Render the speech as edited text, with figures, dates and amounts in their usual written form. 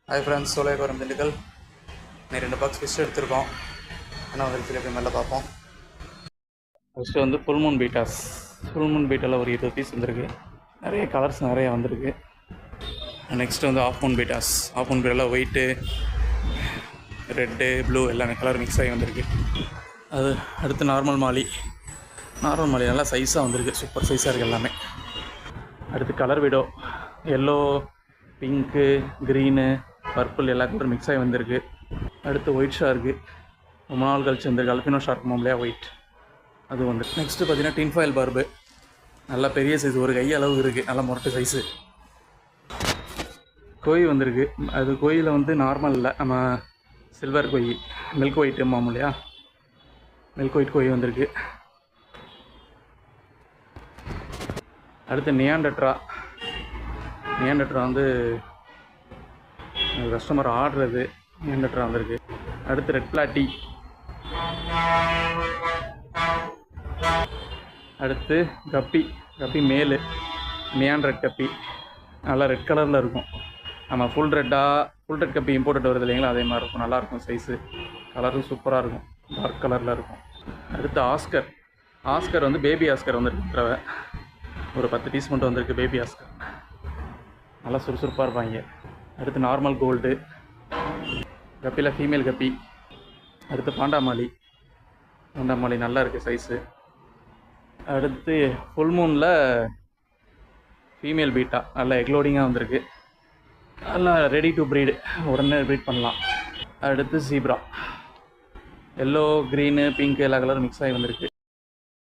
Hi friends, சோலையபுரம் Dindigul. நீ 2 box fish எடுத்திருக்கோம். என்ன வந்துருச்சு எப்படி மேலே பார்ப்போம். ஃபஸ்ட்டு வந்து full moon bettas. Full moon பீட்டாவில் ஒரு 20 பீஸ் வந்திருக்கு. நிறைய கலர்ஸ் நிறையா வந்திருக்கு. நெக்ஸ்ட்டு வந்து half moon bettas. Half moon பீட்டாவில் ஒயிட்டு, ரெட்டு, ப்ளூ எல்லாமே கலர் மிக்ஸ் ஆகி வந்திருக்கு. அது அடுத்து நார்மல் மாலி. நார்மல் மாலி நல்லா சைஸாக வந்திருக்கு. சூப்பர் சைஸாக இருக்குது எல்லாமே. அடுத்து colour widow. Yellow, pink, green, purple எல்லா கலரும் மிக்ஸ் ஆகி வந்திருக்கு. அடுத்து ஒயிட் ஷார்க்கு. ரொம்ப நாள் கழிச்சு வந்திருக்கு. அல்பினோ ஷார்க் மாமலையா ஒயிட், அது வந்து. நெக்ஸ்ட்டு பார்த்தீங்கன்னா டின் ஃபாயில் பார்பு. நல்லா பெரிய சைஸ், ஒரு கை அளவு இருக்குது. நல்லா முரட்டு சைஸு. கோழி வந்திருக்கு. அது கோயிலில் வந்து நார்மல் இல்லை, நம்ம சில்வர் கோழி, மில்க் ஒயிட் மாமலையா மில்க் ஒயிட் கோழி வந்திருக்கு. அடுத்து நியாண்டட்ரா. நியாண்டட்ரா வந்து கஸ்டமர் ஆடுறது. நியாண்டட்ரா வந்திருக்கு. அடுத்து ரெட் பிளாட்டி. அடுத்து கப்பி. கப்பி மேலு, நியான் ரெட் கப்பி. நல்லா ரெட் கலரில் இருக்கும். நம்ம ஃபுல் ரெட் கப்பி இம்போர்ட்டட் வருது இல்லைங்களா, அதே மாதிரி இருக்கும். நல்லாயிருக்கும் சைஸு, கலரும் சூப்பராக இருக்கும். டார்க் கலரில் இருக்கும். அடுத்து ஆஸ்கர். ஆஸ்கர் வந்து பேபி ஆஸ்கர் வந்துருக்கு. ஒரு 10 பீஸ் மட்டும் வந்திருக்கு பேபி ஆஸ்கர். நல்லா சுறுசுறுப்பாக இருப்பாங்க. அடுத்து நார்மல் கோல்டு. கப்பியில் ஃபீமேல் கப்பி. அடுத்து பாண்டாமாலி. பாண்டாமாலி நல்லா இருக்குது சைஸு. அடுத்து ஃபுல் மூனில் ஃபீமேல் பீட்டா. நல்லா எக்லோடிங்காக வந்திருக்கு. நல்லா ரெடி டு ப்ரீடு, உடனே ப்ரீட் பண்ணலாம். அடுத்து ஜீப்ரா. எல்லோ, க்ரீனு, பிங்க் எல்லா கலரும் மிக்ஸ் ஆகி வந்திருக்கு.